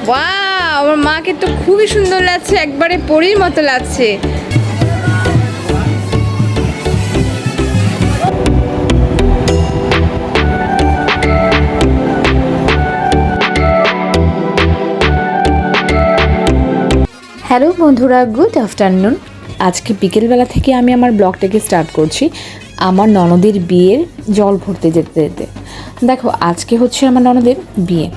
Wow, আমার মাকে তো খুবই সুন্দর লাগছে, একবারে পরীর মতো লাগছে। হ্যালো বন্ধুরা, গুড আফটারনুন। আজকে বিকেলবেলা থেকে আমি আমার ব্লগটাকে স্টার্ট করছি আমার ননদের বিয়ের জল ভরতে যেতে যেতে। দেখো, আজকে হচ্ছে আমার ননদের বিয়ে।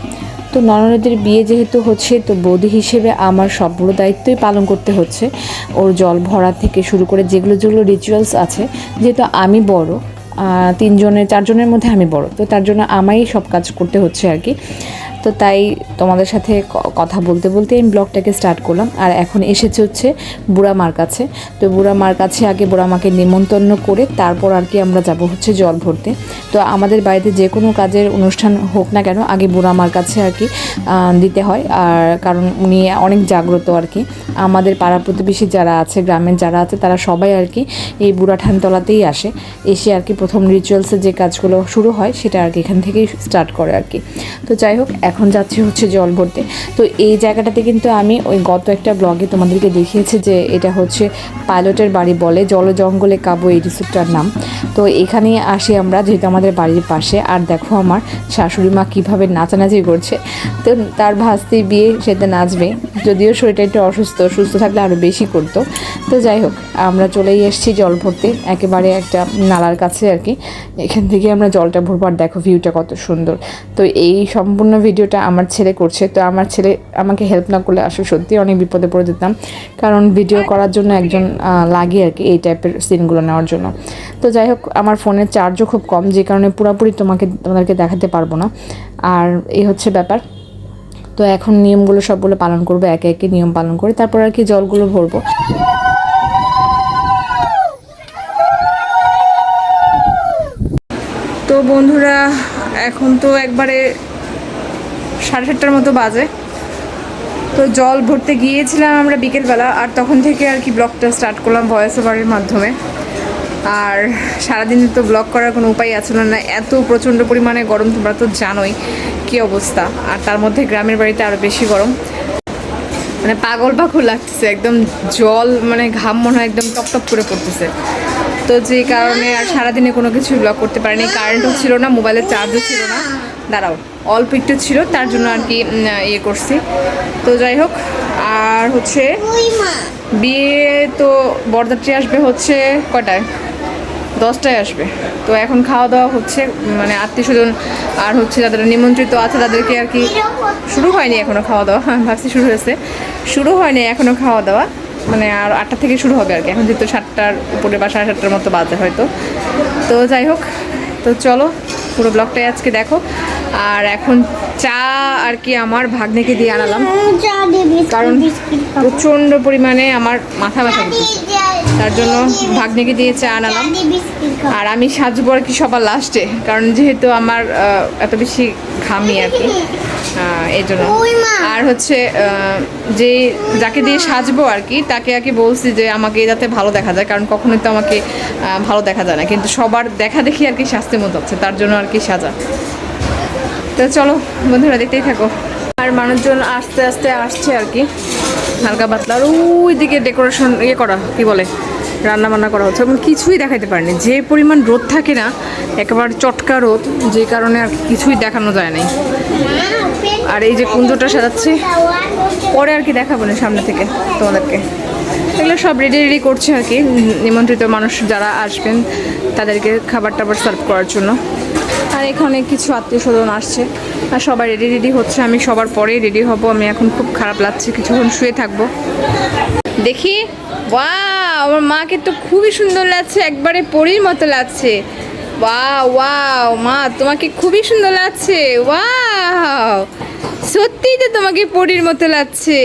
তো ননদের বিয়ে যেহেতু হচ্ছে, তো বৌদি হিসেবে আমার সবগুলো দায়িত্বই পালন করতে হচ্ছে। ওর জল ভরা থেকে শুরু করে যেগুলো রিচুয়ালস আছে, যেহেতু আমি বড়, 4জনের মধ্যে আমি বড়, তো তার জন্য আমারই সব কাজ করতে হচ্ছে আর কি। তো তাই তোমাদের সাথে কথা বলতে বলতে আমি ব্লগটাকে স্টার্ট করলাম। আর এখন এসেছে হচ্ছে বুড়া মার কাছে। তো বুড়া মার কাছে আগে বুড়া মাকে নিমন্ত্রণ করে তারপর আর কি আমরা যাব হচ্ছে জল ভরতে। তো আমাদের বাড়িতে যে কোনো কাজের অনুষ্ঠান হোক না কেন, আগে বুড়া মার কাছে আর কি দিতে হয়। আর কারণ উনি অনেক জাগ্রত আর কি। আমাদের পাড়া প্রতিবেশী যারা আছে, গ্রামের যারা আছে, তারা সবাই আর কি এই বুড়া ঠানতলাতেই এসে আর কি প্রথম রিচুয়ালসের যে কাজগুলো শুরু হয় সেটা আর কি এখান থেকেই স্টার্ট করে আর কি। তো যাই হোক, এখন যাচ্ছি হচ্ছে জল ভরতে। তো এই জায়গাটাতে কিন্তু আমি ওই গত একটা ব্লগে তোমাদেরকে দেখিয়েছি যে এটা হচ্ছে পাইলটের বাড়ি বলে, জল জঙ্গলে কাবু এই রিসোর্টটার নাম। তো এখানেই আসি আমরা, যেহেতু আমাদের বাড়ির পাশে। আর দেখো আমার শাশুড়ি মা কীভাবে নাচানাচি করছে। তো তার ভাস্তি বিয়ে, সেটা নাচবে, যদিও শরীরটা একটু অসুস্থ, সুস্থ থাকলে আরও বেশি করতো। তো যাই হোক, আমরা চলেই এসেছি জল ভরতে, একেবারে একটা নালার কাছে আর কি। এখান থেকে আমরা জলটা ভরবো। আর দেখো ভিউটা কত সুন্দর। তো এই সম্পূর্ণ ভিডিওটা আমার ছেলে করছে। তো আমার ছেলে আমাকে হেল্প না করলে আসলে সত্যি অনেক বিপদে পড়ে যেতাম, কারণ ভিডিও করার জন্য একজন লাগে আর কি, এই টাইপের সিনগুলো নেওয়ার জন্য। তো যাই হোক, আমার ফোনের চার্জও খুব কম, যে কারণে পুরোপুরি তোমাদেরকে দেখাতে পারবো না। আর এই হচ্ছে ব্যাপার। তো এখন নিয়মগুলো সবগুলো পালন করবো, একে একে নিয়ম পালন করে তারপর আর কি জলগুলো ভরবো। তো বন্ধুরা, এখন তো একবারে 7:30টার মতো বাজে। তো জল ভরতে গিয়েছিলাম আমরা বিকেলবেলা, আর তখন থেকে আর কি ব্লগটা স্টার্ট করলাম ভয়েস ওভারের মাধ্যমে। আর সারাদিন তো ব্লগ করার কোনো উপায় আছে না, এত প্রচণ্ড পরিমাণে গরম, তোমরা তো জানোই কী অবস্থা। আর তার মধ্যে গ্রামের বাড়িতে আরও বেশি গরম, মানে পাগল লাগতেছে একদম। জল মানে ঘাম মনে হয় একদম টপ টপ করে পড়তেছে। তো যে কারণে আর সারাদিনে কোনো কিছু ব্লগ করতে পারিনি। কারেন্টও ছিল না, মোবাইলের চার্জও ছিল না, দাঁড়াও অল্প একটু ছিল, তার জন্য আর কি ইয়ে করছি। তো যাই হোক, আর হচ্ছে বিয়ে তো বরযাত্রী আসবে হচ্ছে কটায়, 10টায় আসবে। তো এখন খাওয়া দাওয়া হচ্ছে, মানে আত্মীয় স্বজন আর হচ্ছে যাদের নিমন্ত্রিত আছে তাদেরকে আর কি। শুরু হয়নি এখনও খাওয়া দাওয়া, ভাবছি শুরু হয়েছে, শুরু হয়নি এখনও খাওয়া দাওয়া, মানে আর 8টা থেকে শুরু হবে আর কি। এখন যেহেতু 7টার উপরে বা 7:30টার মতো বাজে হয়তো। তো যাই হোক, তো চলো পুরো ব্লগটাই আজকে দেখো। আর এখন চা আর কি আমার ভাগ্নেকে দিয়ে আনালাম, কারণ প্রচণ্ড পরিমাণে আমার মাথা ব্যথা করতেছে, তার জন্য ভাগ্নেকে দিয়ে চা আনালাম। আর আমি সাজবো আর কি সবার লাস্টে, কারণ যেহেতু আমার এত বেশি ঘামি আর কি, এই জন্য। আর হচ্ছে যে যাকে দিয়ে সাজবো আর কি, তাকে আর কি বলছি যে আমাকে যাতে ভালো দেখা যায়, কারণ কখনোই তো আমাকে ভালো দেখা যায় না, কিন্তু সবার দেখা দেখি আর কি শাস্তি মতো হচ্ছে, তার জন্য আর কি সাজা। তো চলো বন্ধুরা, দেখতেই থাকো। আর মানুষজন আস্তে আস্তে আসছে আর কি, হালকা পাতলা। আর ওই দিকে ডেকোরেশন ইয়ে করা, কি বলে, রান্না বান্না করা হচ্ছে। এবং কিছুই দেখাতে পারিনি, যে পরিমাণ রোদ থাকে না, একেবারে চটকা রোদ, যে কারণে আর কিছুই দেখানো যায় নাই। আর এই যে কুঞ্জটা সাজাচ্ছে, পরে আর কি দেখাবো না সামনে থেকে তোমাদেরকে। এগুলো সব রেডি করছে আর কি, নিমন্ত্রিত মানুষ যারা আসবেন তাদেরকে খাবার টাবার সার্ভ করার জন্য। আর এখানে কিছু আত্মীয় স্বজন আসছে, আর সবাই রেডি হচ্ছে। আমি সবার পরেই রেডি হব। আমি এখন খুব খারাপ লাগছে, কিছুক্ষণ শুয়ে থাকবো। দেখি, ওয়াও, আমার মাকে তো খুবই সুন্দর লাগছে, একবারে পরীর মতো লাগছে। ওয়াও মা, তোমাকে খুবই সুন্দর লাগছে। ওয়াও, সত্যিই তো তোমাকে পরীর মতো লাগছে।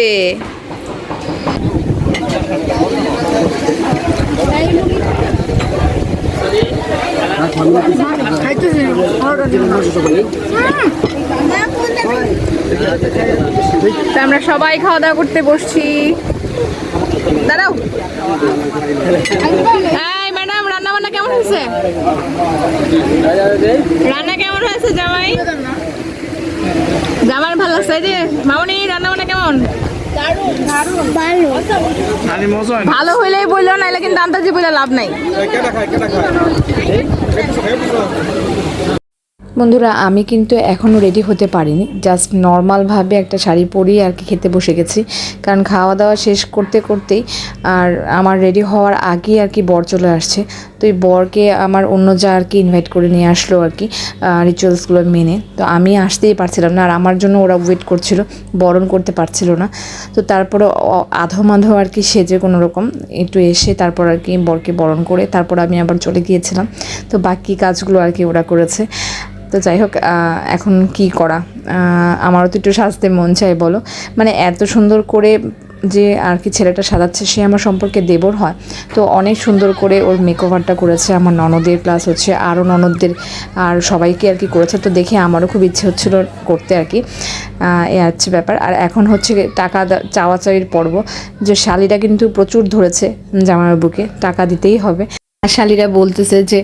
আমরা সবাই খাওয়া দাওয়া করতে বসছি। দাঁড়াও, ম্যাডাম, রান্না বান্না কেমন হয়েছে? রান্না কেমন হয়েছে জামাই? জামার ভালো লাগছে যে মামনি রান্না বান্না কেমন? ভালো হইলেই বললো, নাইলে কিন্তু আন্দাজি বলে লাভ নাই। বন্ধুরা আমি কিন্তু এখনও রেডি হতে পারিনি, জাস্ট নর্মালভাবে একটা শাড়ি পরিয়ে আর কি খেতে বসে গেছি, কারণ খাওয়া দাওয়া শেষ করতে করতেই আর আমার রেডি হওয়ার আগেই আর কি বর চলে আসছে। তো এই বরকে আমার অন্য যা আর কি ইনভাইট করে নিয়ে আসলো আর কি রিচুয়ালসগুলো মেনে। তো আমি আসতেই পারছিলাম না, আর আমার জন্য ওরা ওয়েট করছিল, বরণ করতে পারছিল না। তো তারপরে আধো মাধো আর কি সেজে কোনো রকম একটু এসে তারপর আর কি বরকে বরণ করে তারপর আমি আবার চলে গিয়েছিলাম। তো বাকি কাজগুলো আর কি ওরা করেছে। তো যাই হোক, এখন কি করা, আমারও তো একটু সাজতে মন চাই বলো। মানে এত সুন্দর করে যে আর কি ছেলেটা সাজাচ্ছে, সে আমার সম্পর্কে দেবর হয়, তো অনেক সুন্দর করে ওর মেকওভারটা করেছে আমার ননদের, প্লাস হচ্ছে আরও ননদদের আর সবাইকে আর কি করেছে। তো দেখে আমারও খুব ইচ্ছে হচ্ছিলো করতে আর কি, এ হচ্ছে ব্যাপার। আর এখন হচ্ছে টাকা চাওয়াচাওয়ির পর্ব, যে শালিরা কিন্তু প্রচুর ধরেছে জামাইবাবুকে, টাকা দিতেই হবে। শালিরা বলতেছে যে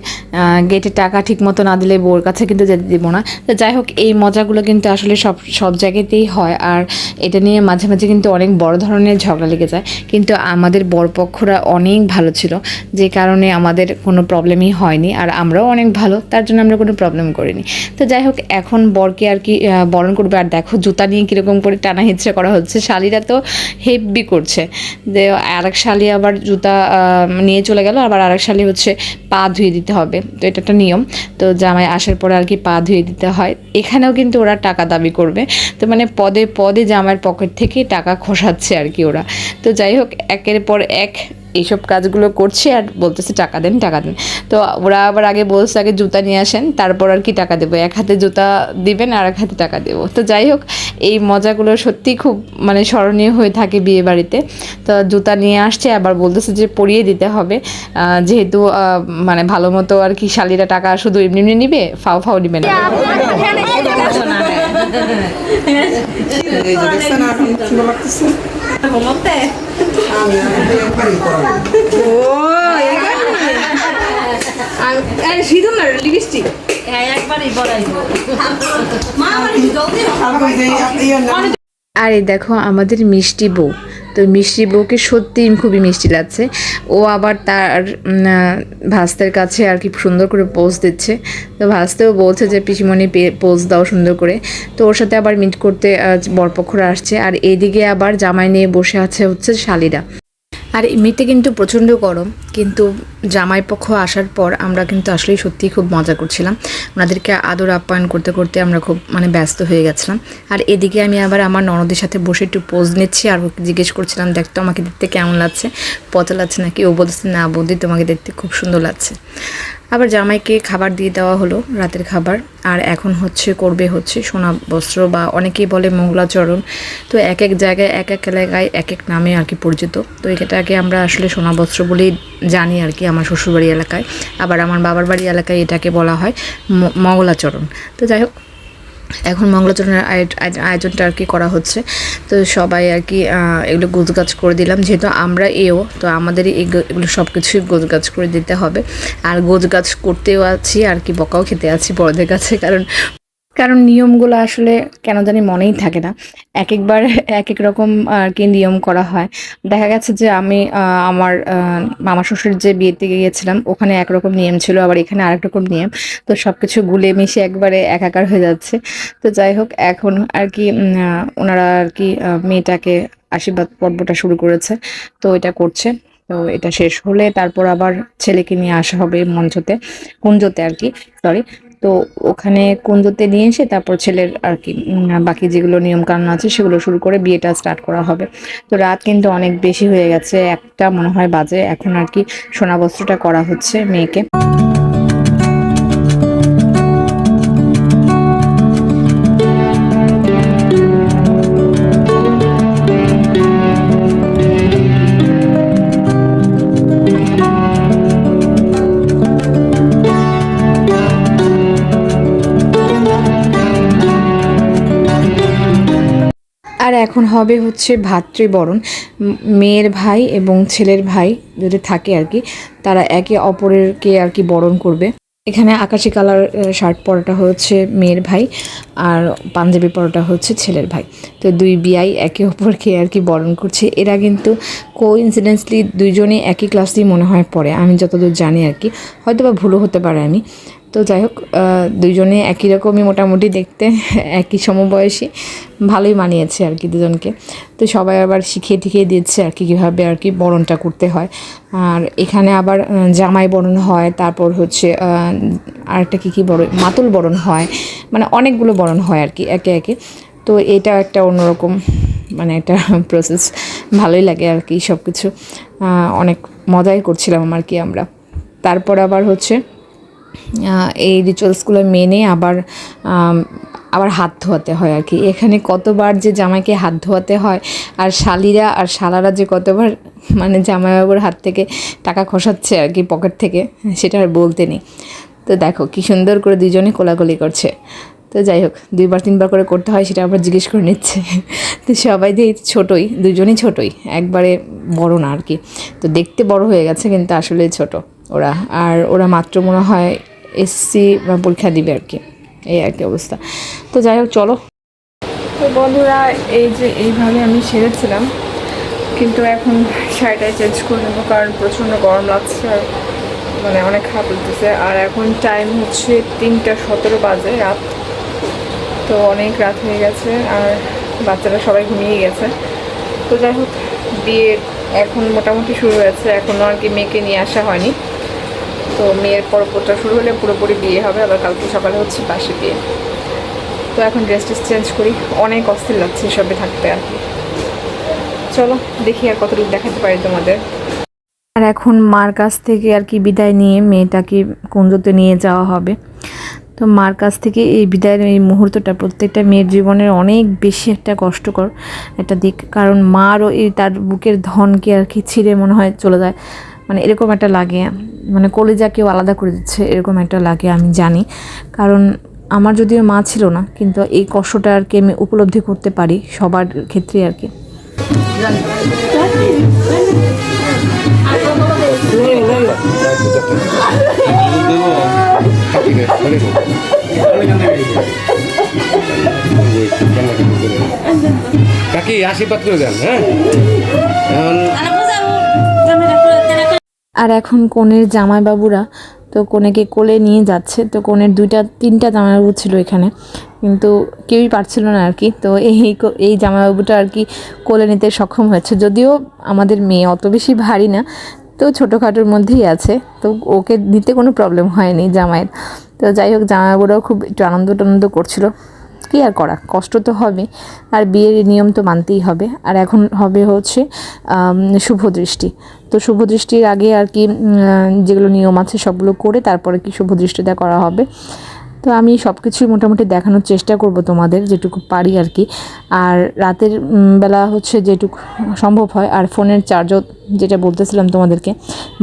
গেটে টাকা ঠিক মতো না দিলে বউর কাছে কিন্তু যেতে দিব না। তো যাই হোক, এই মজাগুলো কিন্তু আসলে সব জায়গাতেই হয়, আর এটা নিয়ে মাঝে মাঝে কিন্তু অনেক বড় ধরনের ঝগড়া লেগে যায়। কিন্তু আমাদের বরপক্ষরা অনেক ভালো ছিল, যে কারণে আমাদের কোনো প্রবলেমই হয়নি, আর আমরাও অনেক ভালো, তার জন্য আমরা কোনো প্রবলেম করিনি। তো যাই হোক, এখন বরকে আর কি বরণ করবে। আর দেখো জুতা নিয়ে কীরকম করে টানা হিচড়া করা হচ্ছে, শালিরা তো হেভি করছে। যে আরেক শালি আবার জুতা নিয়ে চলে গেল, আবার আরেক শালি হচ্ছে পা ধুয়ে দিতে হবে, তো এটা একটা নিয়ম। তো জামাই আসার পরে আর কি পা ধুয়ে দিতে হয়। এখানেও কিন্তু ওরা টাকা দাবি করবে, তো মানে পদে পদে জামাইয়ের পকেট থেকে টাকা খসাচ্ছে আর কি ওরা। তো যাই হোক, একের পর এক এইসব কাজগুলো করছে আর বলতেছে টাকা দেন টাকা দেন। তো ওরা আবার আগে বলছে আগে জুতা নিয়ে আসেন, তারপর আর কি টাকা দেবো, এক হাতে জুতা দিবেন আর এক হাতে টাকা দেবো। তো যাই হোক, এই মজাগুলো সত্যি খুব মানে স্মরণীয় হয়ে থাকে বিয়ে বাড়িতে। তো জুতা নিয়ে আসছে, আবার বলতেছে যে পরিয়ে দিতে হবে, যেহেতু মানে ভালো মতো আর কি শালিরা টাকা শুধু এমনি এমনি নিবে, ফাও ফাও নিবে না। আর এই দেখো আমাদের মিষ্টি বউ, তো মিষ্টি বউকে সত্যি খুবই মিষ্টি লাগছে। ও আবার তার ভাস্তের কাছে আর কি সুন্দর করে পোজ দিচ্ছে। তো ভাস্তেও বলছে যে পিসিমণি পোজ দাও সুন্দর করে। তো ওর সাথে আবার মিট করতে বরপক্ষরা আসছে, আর এইদিকে আবার জামাই নিয়ে বসে আছে হচ্ছে শালিরা। আর এমনিতে কিন্তু প্রচণ্ড গরম, কিন্তু জামাইপক্ষ আসার পর আমরা কিন্তু আসলেই সত্যিই খুব মজা করছিলাম। ওনাদেরকে আদর আপ্যায়ন করতে করতে আমরা খুব মানে ব্যস্ত হয়ে গেছিলাম। আর এদিকে আমি আবার আমার ননদের সাথে বসে একটু পোজ নিচ্ছি, আর ওকে জিজ্ঞেস করছিলাম দেখতো আমাকে দেখতে কেমন লাগছে, পচা লাগছে নাকি। ও বলছে না বৌদি তোমাকে দেখতে খুব সুন্দর লাগছে। আবার জামাইকে খাবার দিয়ে দেওয়া হলো, রাতের খাবার। আর এখন করবে সোনা বস্ত্র, বা অনেকেই বলে মঙ্গলাচরণ। তো এক এক জায়গায় এক এক এলাকায় এক এক নামে আর কি পরিচিত। তো এটাকে আমরা আসলে সোনা বস্ত্র বলেই জানি আর কি আমার শ্বশুরবাড়ি এলাকায়। আবার আমার বাবার বাড়ি এলাকায় এটাকে বলা হয় মঙ্গলাচরণ। তো যাই হোক, এখন মঙ্গলাচরণের আয়োজনটা আর কি করা হচ্ছে। তো সবাই আর কি এগুলো গোছগাছ করে দিলাম, যেহেতু আমরা তো আমাদেরই এগুলো সব কিছুই গোছগাছ করে দিতে হবে। আর গোছগাছ করতেও আছি আর কি বকাও খেতে আছি বড়দের কাছে, কারণ নিয়মগুলো আসলে কেন জানি মনেই থাকে না, এক একবার এক এক রকম আর কি নিয়ম করা হয়। দেখা গেছে যে আমি আমার মামা শ্বশুর যে বিয়েতে গিয়েছিলাম, ওখানে একরকম নিয়ম ছিল, আবার এখানে আরেক রকম নিয়ম। তো সব কিছু গুলে মিশে একবারে একাকার হয়ে যাচ্ছে। তো যাই হোক, এখন আর কি ওনারা আর কি মেয়েটাকে আশীর্বাদ পর্বটা শুরু করেছে, তো এটা করছে। তো এটা শেষ হলে তারপর আবার ছেলেকে নিয়ে আসা হবে কুঞ্জতে আর কি, সরি। তো ওখানে কুঞ্জতে নিয়ে এসে তারপর ছেলের আর কি বাকি যেগুলো নিয়ম কানুন আছে সেগুলো শুরু করে বিয়েটা স্টার্ট করা হবে। তো রাত কিন্তু অনেক বেশি হয়ে গেছে, একটা মনে হয় বাজে। এখন আর কি সোনা বস্ত্রটা করা হচ্ছে মেয়েকে। আর এখন হবে ভাতৃবরণ। মেয়ের ভাই এবং ছেলের ভাই যদি থাকে আর কি, তারা একে অপরেরকে আর কি বরণ করবে। এখানে আকাশি কালার শার্ট পরাটা হচ্ছে মেয়ের ভাই, আর পাঞ্জাবি পরাটা হচ্ছে ছেলের ভাই। তো দুই বিয়াই একে অপরকে আর কি বরণ করছে। এরা কিন্তু কোইন্সিডেন্সলি দুইজনেই একই ক্লাসেই মনে হয় পড়ে, আমি যতদূর জানি আর কি, হয়তো বা ভুলও হতে পারে আমি। তো যাই হোক, দুইজনে একই রকমই মোটামুটি দেখতে, একই সমবয়সী, ভালোই মানিয়েছে আর কি দুজনকে। তো সবাই আবার শিখিয়ে টিখিয়ে দিচ্ছে আর কি কীভাবে আর কি বরণটা করতে হয়। আর এখানে আবার জামাই বরণ হয়, তারপর হচ্ছে আরেকটা কী বরণ, মাতুল বরণ হয়, মানে অনেকগুলো বরণ হয় আর কি একে একে। তো এটা একটা অন্যরকম মানে একটা প্রসেস, ভালোই লাগে আর কি সব কিছু, অনেক মজাই করছিলাম আর কি আমরা। তারপর আবার হচ্ছে এই রিচুয়ালসগুলো মেনে আবার আবার হাত ধোয়াতে হয় আর কি। এখানে কতবার যে জামাইকে হাত ধোয়াতে হয়, আর শালিরা আর শালারা যে কতবার মানে জামাইবাবুর হাত থেকে টাকা খসাচ্ছে আর কি পকেট থেকে, সেটা আর বলতে নেই। তো দেখো কী সুন্দর করে দুজনে কোলাকুলি করছে। তো যাই হোক, 2-3 বার করে করতে হয়, সেটা আবার জিজ্ঞেস করে নিচ্ছে। তো সবাই দিয়ে ছোটোই, দুজনেই ছোটোই, একবারে বড় না আর কি। তো দেখতে বড় হয়ে গেছে কিন্তু আসলে ছোট ওরা। আর ওরা মাত্র মনে হয় এসসি পরীক্ষা দিবে আর কি, এই আর কি অবস্থা। তো যাই হোক চলো। তো বন্ধুরা, এই যে এইভাবে আমি সেরেছিলাম, কিন্তু এখন শাড়িটাই চেঞ্জ করে নেবো, কারণ প্রচণ্ড গরম লাগছে আর মানে অনেক খারাপ লাগতেছে। আর এখন টাইম হচ্ছে 3:17 বাজে রাত। তো অনেক রাত হয়ে গেছে আর বাচ্চারা সবাই ঘুমিয়ে গেছে। তো যাই হোক, বিয়ে এখন মোটামুটি শুরু হয়েছে, এখনও আর কি মেয়েকে নিয়ে আসা হয়নি। তো মেয়ের পরপরটা শুরু হলে পুরোপুরি বিয়ে হবে, আবার কালকে সকালে হচ্ছে বাসে বিয়ে। তো এখন ড্রেস চেঞ্জ করি, অনেক অস্থির লাগছে এসবে থাকতে আর কি। চলো দেখি আর কতটুকু দেখাতে পারি তোমাদের। আর এখন মার কাছ থেকে আর কি বিদায় নিয়ে মেয়েটাকে কুঞ্জতে নিয়ে যাওয়া হবে। তো মার কাছ থেকে এই বিদায়ের এই মুহূর্তটা প্রত্যেকটা মেয়ের জীবনের অনেক বেশি একটা কষ্টকর একটা দিক, কারণ মারও এই তার বুকের ধনকে আর কি ছিঁড়ে মনে হয় চলে যায়, মানে এরকম একটা লাগে, মানে কলিজা কেউ আলাদা করে দিচ্ছে এরকম একটা লাগে, আমি জানি। কারণ আমার যদিও মা ছিল না, কিন্তু এই কষ্টটা আর কি আমি উপলব্ধি করতে পারি সবার ক্ষেত্রে আর কি। কাকি আশীর্বাদ করে দেন। হ্যাঁ, আর এখন কনের জামাইবাবুরা তো কনেকে কোলে নিয়ে যাচ্ছে। তো কনের 2-3টা জামাইবাবু ছিল এখানে, কিন্তু কেউই পারছিল না আর কি। তো এই জামাইবাবুটা আর কি কোলে নিতে সক্ষম হয়েছে, যদিও আমাদের মেয়ে অত বেশি ভারী না, তো ছোটোখাটোর মধ্যেই আছে, তো ওকে নিতে কোনো প্রবলেম হয়নি জামাইয়ের। তো যাই হোক, জামাইবাবুরাও খুব একটু আনন্দ করছিল। কী আর করা, কষ্ট তো হবে, আর বিয়ের নিয়ম তো মানতেই হবে। আর এখন হবে হচ্ছে শুভ দৃষ্টি। তো শুভ দৃষ্টির আগে আর কি যেগুলো নিয়ম আছে সবগুলো করে তারপরে কি শুভ দৃষ্টিটা করা হবে। তো আমি সব কিছুই মোটামুটি দেখানোর চেষ্টা করব তোমাদের, যেটুকু পারি আর কি। আর রাতের বেলা হচ্ছে যেটুকু সম্ভব হয়। আর ফোনের চার্জও, যেটা বলতেছিলাম তোমাদেরকে,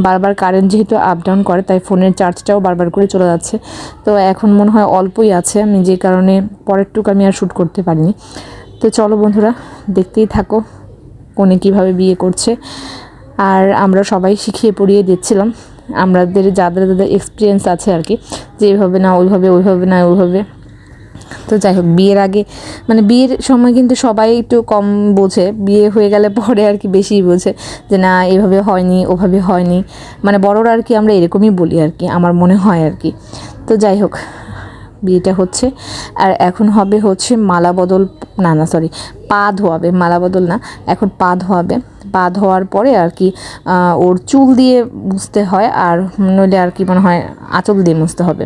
বারবার কারেন্ট যেহেতু আপ ডাউন করে, তাই ফোনের চার্জটাও বারবার করে চলে যাচ্ছে। তো এখন মনে হয় অল্পই আছে, আমি যে কারণে পরেরটুকু আমি আর শ্যুট করতে পারিনি। তো চলো বন্ধুরা, দেখতেই থাকো কোনে কীভাবে বিয়ে করছে। আর আমরা সবাই শিখিয়ে পড়িয়ে দিচ্ছিলাম আমাদের যাদের এক্সপিরিয়েন্স আছে আর কি, যে এইভাবে না ওইভাবে, ওইভাবে না ওইভাবে। তো যাই হোক, বিয়ের আগে মানে বিয়ের সময় কিন্তু সবাই একটু কম বোঝে, বিয়ে হয়ে গেলে পরে আর কি বেশিই বোঝে যে না এভাবে হয়নি, ওভাবে হয়নি, মানে বড়রা আর কি আমরা এরকমই বলি আর কি, আমার মনে হয় আর কি। তো যাই হোক, বিয়েটা হচ্ছে। আর এখন হবে হচ্ছে মালা বদল, না সরি, পা ধোয়াবে, মালা বদল না, এখন পা ধোয়াবে। পা ধোয়ার পরে আর কি ওর চুল দিয়ে মুছতে হয়, আর নইলে আর কি মনে হয় আঁচল দিয়ে মুছতে হবে।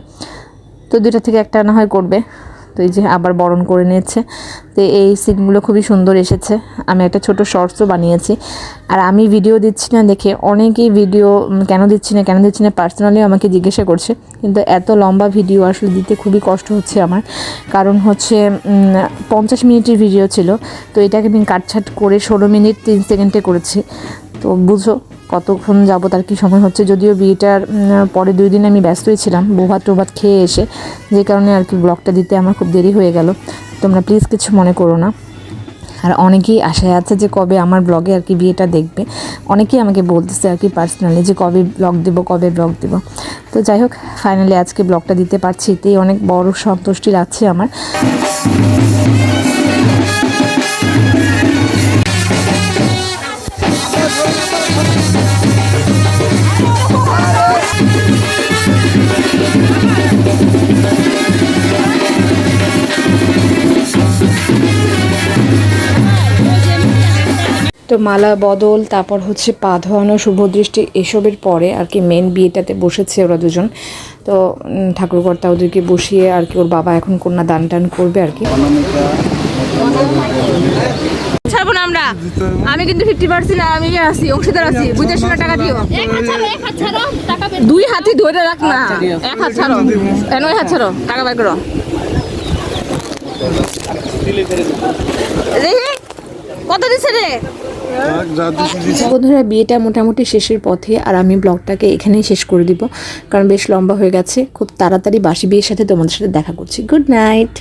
তো 2টা থেকে একটা না হয় করবে। তো এই যে আবার বরণ করে নিয়েছে। তো এই সিনগুলো খুবই সুন্দর এসেছে। আমি একটা ছোট শর্টসও বানিয়েছি। আর আমি ভিডিও দিচ্ছি না দেখে অনেকেই ভিডিও কেন দিচ্ছি না পার্সোনালি আমাকে জিজ্ঞাসা করছে, কিন্তু এত লম্বা ভিডিও আসলে দিতে খুবই কষ্ট হচ্ছে আমার। কারণ হচ্ছে 50 মিনিটের ভিডিও ছিল, তো এটাকে আমি কাটছাট করে 16 মিনিট 3 সেকেন্ডে করেছি। তো বুঝো কতক্ষণ যাবত আর কি সময় হচ্ছে। যদিও বিয়েটার পরে 2 দিন আমি ব্যস্তই ছিলাম, বৌভাত টোভাত খেয়ে এসে, যে কারণে আর কি ব্লগটা দিতে আমার খুব দেরি হয়ে গেল। তোমরা প্লিজ কিছু মনে করো না। আর অনেকেই আশায় আছে যে কবে আমার ব্লগে আর কি বিয়েটা দেখবে। অনেকেই আমাকে বলতেছে আর কি পার্সোনালি যে কবে ব্লগ দেব। তো যাই হোক, ফাইনালি আজকে ব্লগটা দিতে পারছি, এতেই অনেক বড় সন্তুষ্টি লাগছে আমার। তো মালা বদল, তারপর হচ্ছে পা ধোয়ানো, শুভদৃষ্টি, এসবের পরে আর কি মেন বিয়েটাতে বসেছে ওরা দুজন। তো ঠাকুরকর্তা ওদেরকে বসিয়ে আর কি ওর বাবা এখন কন্যা দান টান করবে আর কি। ছাড়বো না আমরা, আমি কিন্তু 50% আমি আছি, অংশীদার আছি, বুঝতে শোনা টাকা দিও। দুই হাতই ধরে রাখ না, এক হাত ছাড়ো, ওই হাত ছাড়ো, টাকা বের করো। কত দিছে রে? বন্ধুরা, বিয়েটা মোটামুটি শেষের পথে, আর আমি ব্লগটাকে এখানেই শেষ করে দিব, কারণ বেশ লম্বা হয়ে গেছে। খুব তাড়াতাড়ি বাসি বিয়ের সাথে তোমাদের সাথে দেখা করছি। Good night.